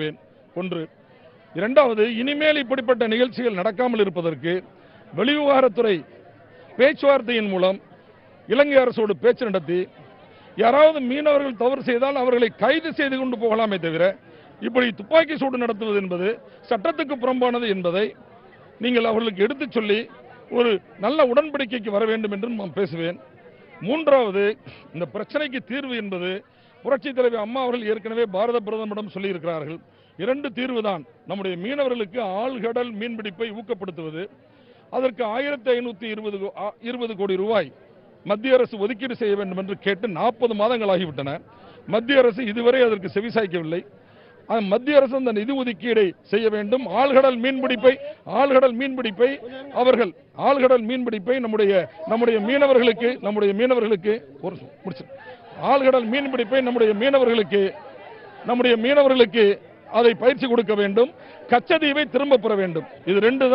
வலியுறுத்துவேன். ஒன்று. இரண்டாவது, இனிமேல் இப்படிப்பட்ட நிகழ்ச்சிகள் நடக்காமல் இருப்பதற்கு வெளிவிவகாரத்துறை பேச்சுவார்த்தையின் மூலம் இலங்கை அரசோடு பேச்சு நடத்தி யாராவது மீனவர்கள் தவறு செய்தால் அவர்களை கைது செய்து கொண்டு போகலாமே தவிர இப்படி துப்பாக்கி சூடு நடத்துவது என்பது சட்டத்துக்கு புறம்பானது என்பதை நீங்கள் அவர்களுக்கு எடுத்துச் சொல்லி ஒரு நல்ல உடன்படிக்கைக்கு வர வேண்டும் என்று நான் பேசுவேன். மூன்றாவது, இந்த பிரச்சனைக்கு தீர்வு என்பது புரட்சித் தலைவர் அம்மா அவர்கள் ஏற்கனவே பாரத பிரதமரிடம் சொல்லியிருக்கிறார்கள். 2 தீர்வு தான். நம்முடைய மீனவர்களுக்கு ஆழ்கடல் மீன்பிடிப்பை ஊக்கப்படுத்துவது, அதற்கு 1520 கோடி ரூபாய் மத்திய அரசு ஒதுக்கீடு செய்ய வேண்டும் என்று கேட்டு 40 மாதங்கள் ஆகிவிட்டன. மத்திய அரசு இதுவரை அதற்கு செவிசாய்க்கவில்லை. மத்திய அரசு அந்த நிதி ஒதுக்கீடை செய்ய வேண்டும். ஆழ்கடல் மீன்பிடிப்பை அவர்கள் நம்முடைய மீனவர்களுக்கு ஆழ்கடல் மீன்பிடிப்பை நம்முடைய மீனவர்களுக்கு அதை பயிற்சி கொடுக்க வேண்டும். கச்சதீவை திரும்ப பெற வேண்டும். இது ரெண்டு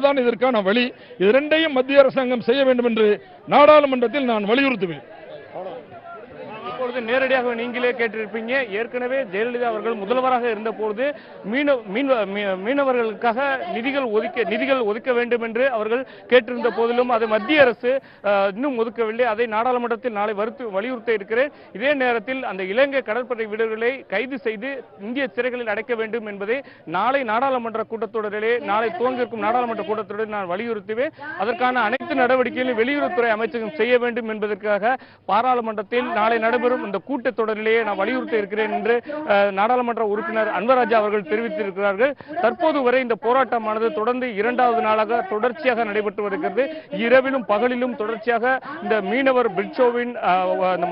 தான் இதற்கான வழி. இது ரெண்டையும் மத்திய அரசாங்கம் செய்ய வேண்டும் என்று நாடாளுமன்றத்தில் நான் வலியுறுத்துவேன். இப்பொழுது நேரடியாக நீங்களே கேட்டிருப்பீங்க. ஏற்கனவே ஜெயலலிதா அவர்கள் முதல்வராக இருந்தபோது மீனவர்களுக்காக நிதிகள் ஒதுக்க வேண்டும் என்று அவர்கள் கேட்டிருந்த போதிலும் அதை மத்திய அரசு இன்னும் ஒதுக்கவில்லை. அதை நாடாளுமன்றத்தில் நாளை வலியுறுத்த இருக்கிறேன். இதே நேரத்தில் அந்த இலங்கை கடற்படை வீரர்களை கைது செய்து இந்திய சிறைகளில் அடைக்க வேண்டும் என்பதை நாளை நாடாளுமன்ற கூட்டத்தொடரிலே நாளை துவங்கியிருக்கும் நாடாளுமன்ற கூட்டத்தொடரில் நான் வலியுறுத்துவேன். அதற்கான அனைத்து நடவடிக்கைகளையும் வெளியுறவுத்துறை அமைச்சகம் செய்ய வேண்டும் என்பதற்காக பாராளுமன்றத்தில் நாளை நடைபெறும் இந்த கூட்டத்தொடரிலேயே நான் வலியுறுத்த இருக்கிறேன் என்று நாடாளுமன்ற உறுப்பினர் அன்வராஜா அவர்கள் தெரிவித்திருக்கிறார்கள். தற்போது வரை இந்த போராட்டமானது தொடர்ந்து 2வது நாளாக தொடர்ச்சியாக நடைபெற்று வருகிறது. இரவிலும் பகலிலும் தொடர்ச்சியாக இந்த மீனவர் பிரிட்சோவின்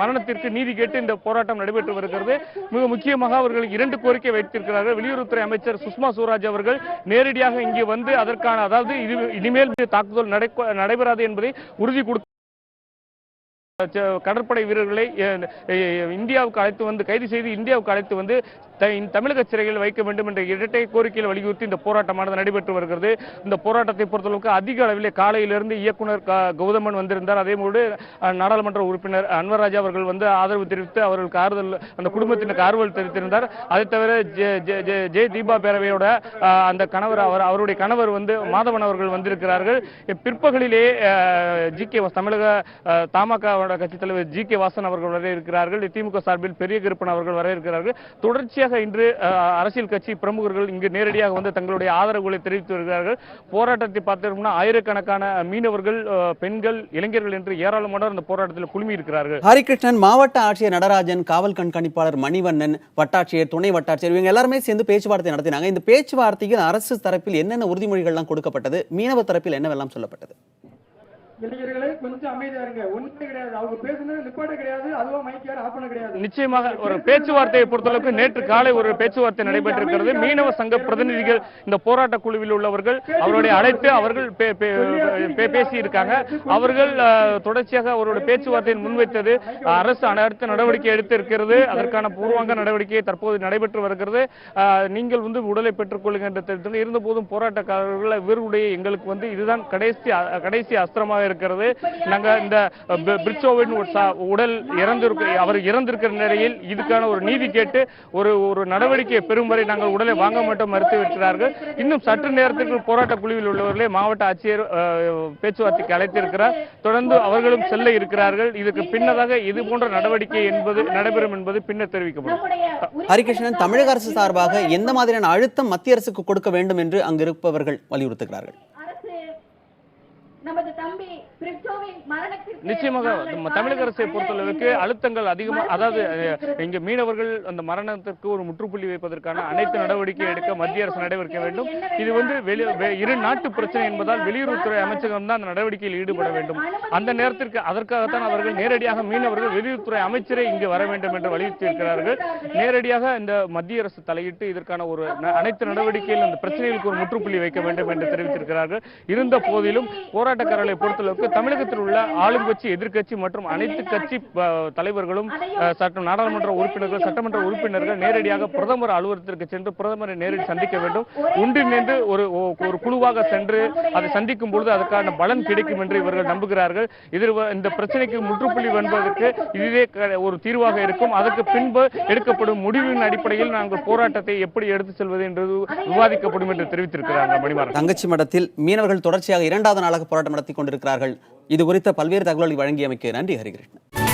மரணத்திற்கு நீதி கேட்டு இந்த போராட்டம் நடைபெற்று வருகிறது. மிக முக்கியமாக அவர்கள் 2 கோரிக்கை வைத்திருக்கிறார்கள். வெளியுறவுத்துறை அமைச்சர் சுஷ்மா சுவராஜ் அவர்கள் நேரடியாக இங்கே வந்து அதற்கான, அதாவது இனிமேல் தாக்குதல் நடைபெறாது என்பதை உறுதி கொடுத்து கடற்படை வீரர்களை இந்தியாவுக்கு அழைத்து வந்து கைது செய்து இந்தியாவுக்கு அழைத்து வந்து தமிழக சிறையில் வைக்க வேண்டும் என்ற இரட்டை கோரிக்கையில் வலியுறுத்தி இந்த போராட்டமானது நடைபெற்று வருகிறது. இந்த போராட்டத்தை பொறுத்தளவுக்கு அதிக அளவில் காலையிலிருந்து இயக்குனர் கௌதமன் வந்திருந்தார். அதேபோது நாடாளுமன்ற உறுப்பினர் அன்வராஜா அவர்கள் வந்து ஆதரவு தெரிவித்து அவர்களுக்கு ஆறுதல், அந்த குடும்பத்தினருக்கு ஆறுதல் தெரிவித்திருந்தார். அதை தவிர ஜெய் தீபா பேரவையோட அந்த கணவர், அவருடைய கணவர் வந்து மாதவன் அவர்கள் வந்திருக்கிறார்கள். பிற்பகலிலே தமிழக தமாக கட்சித் தலைவர் ஜி.கே. வாசன் அவர்கள் வர இருக்கிறார்கள். திமுக சார்பில் பெரிய கருப்பன் அவர்கள் வர இருக்கிறார்கள். தொடர்ச்சியாக இன்று அரசியல் கட்சி பிரமுகர்கள் இங்கு நேரடியாக வந்து தங்களுடைய ஆதரவுகளை தெரிவித்து வருகிறார்கள். போராட்டத்தை பார்த்தோம்னா ஆயிரக்கணக்கான மீனவர்கள், பெண்கள், இளைஞர்கள் என்று ஏராளமானோர் இந்த போராட்டத்தில் குழுமி இருக்கிறார்கள். ஹரிகிருஷ்ணன், மாவட்ட ஆட்சியர் நடராஜன், காவல் கண்காணிப்பாளர் மணிவண்ணன், வட்டாட்சியர், துணை வட்டாட்சியர் இவங்க எல்லாருமே சேர்ந்து பேச்சுவார்த்தை நடத்தினாங்க. இந்த பேச்சுவார்த்தையில் அரசு தரப்பில் என்னென்ன உறுதிமொழிகள்லாம் கொடுக்கப்பட்டது, மீனவ தரப்பில் என்னவெல்லாம் சொல்லப்பட்டது? இளைஞர்களே கொஞ்சம் அமைதியா இருங்க. ஒண்ணுமே கிடையாது. அவங்க பேசுனது நிப்பாட்ட கிடையாது. அதுவும் மைக்கியார் ஆப் பண்ண கிடையாது. நிச்சயமாக ஒரு பேச்சுவார்த்தையை பொறுத்தளவுக்கு நேற்று காலை ஒரு பேச்சுவார்த்தை நடைபெற்றிருக்கிறது. மீனவ சங்க பிரதிநிதிகள், இந்த போராட்ட குழுவில் உள்ளவர்கள் அவருடைய அழைத்து அவர்கள் பேசி இருக்காங்க. அவர்கள் தொடர்ச்சியாக அவருடைய பேச்சுவார்த்தையை முன்வைத்தது அரசு அடுத்த நடவடிக்கை எடுத்திருக்கிறது. அதற்கான பூர்வாங்க நடவடிக்கை தற்போது நடைபெற்று வருகிறது. நீங்கள் வந்து உடலை பெற்றுக் கொள்ளுங்க என்ற தெரிவித்தது. இருந்த போதும் போராட்டக்காரர்கள் இவருடைய எங்களுக்கு வந்து இதுதான் கடைசி அஸ்திரமாக இருக்கிறது. நாங்க இந்த பிரிட்சோவின் உடல் அவர் இறந்திருக்கிற நிலையில் இதுக்கான ஒரு நீதி கேட்டு ஒரு நடவடிக்கையை பெறும் வரை நாங்கள் உடலை வாங்க மாட்டோம் மறுத்துவிட்டார்கள். இன்னும் சற்று நேரத்திற்கு போராட்ட குழுவில் உள்ளவர்களே மாவட்ட ஆட்சியர் பேச்சுவார்த்தைக்கு அழைத்திருக்கிறார். தொடர்ந்து அவர்களும் செல்ல இருக்கிறார்கள். இதுக்கு பின்னதாக இது போன்ற நடவடிக்கை நடைபெறும் என்பது பின்னர் தெரிவிக்கப்படும். ஹரிகிருஷ்ணன், தமிழக அரசு சார்பாக எந்த மாதிரியான அழுத்தம் மத்திய அரசுக்கு கொடுக்க வேண்டும் என்று அங்கு இருப்பவர்கள் வலியுறுத்துகிறார்கள்? நிச்சயமாக தமிழக அரசை பொறுத்தளவுக்கு அழுத்தங்கள் அதிகமாக, அதாவது இங்க மீனவர்கள் அந்த மரணத்திற்கு ஒரு முற்றுப்புள்ளி வைப்பதற்கான அனைத்து நடவடிக்கை எடுக்க மத்திய அரசு நடவடிக்கை வேண்டும். இது வந்து இரு நாட்டு பிரச்சனை என்பதால் வெளியுறவுத்துறை அமைச்சகம் தான் அந்த நடவடிக்கையில் ஈடுபட வேண்டும். அந்த நேரத்திற்கு அதற்காகத்தான் அவர்கள் நேரடியாக மீனவர்கள் வெளியுறவுத்துறை அமைச்சரை இங்கு வர வேண்டும் என்று வலியுறுத்தி இருக்கிறார்கள். நேரடியாக இந்த மத்திய அரசு தலையிட்டு இதற்கான ஒரு அனைத்து நடவடிக்கையில் அந்த பிரச்சனைகளுக்கு ஒரு முற்றுப்புள்ளி வைக்க வேண்டும் என்று தெரிவித்திருக்கிறார்கள். இருந்த போதிலும் போராட்ட போராட்டக்காரர்களை பொறுத்தளவுக்கு தமிழகத்தில் உள்ள ஆளுங்கட்சி, எதிர்க்கட்சி மற்றும் அனைத்து கட்சி தலைவர்களும் நாடாளுமன்ற உறுப்பினர்கள், சட்டமன்ற உறுப்பினர்கள் நேரடியாக பிரதமர் அலுவலகத்திற்கு சென்று பிரதமரை நேரடி சந்திக்க வேண்டும். ஒன்றிணைந்து ஒரு குழுவாக சென்று அதை சந்திக்கும் பொழுது அதற்கான பலன் கிடைக்கும் என்று இவர்கள் நம்புகிறார்கள். இந்த பிரச்சனைக்கு முற்றுப்புள்ளி என்பதற்கு இதுவே ஒரு தீர்வாக இருக்கும். அதற்கு பின்பு எடுக்கப்படும் முடிவின் அடிப்படையில் நாங்கள் போராட்டத்தை எப்படி எடுத்து செல்வது என்று விவாதிக்கப்படும் என்று தெரிவித்திருக்கிறார்கள். மணிமாறன், தங்கச்சி மடத்தில் மீனவர்கள் தொடர்ச்சியாக 2வது நாளாக போராட்டம் நடத்தி கொண்டிருக்கிறார்கள். இது குறித்த பல்வேறு தகவல்களை வழங்கியமைக்கு நன்றி ஹரிகிருஷ்ணன்.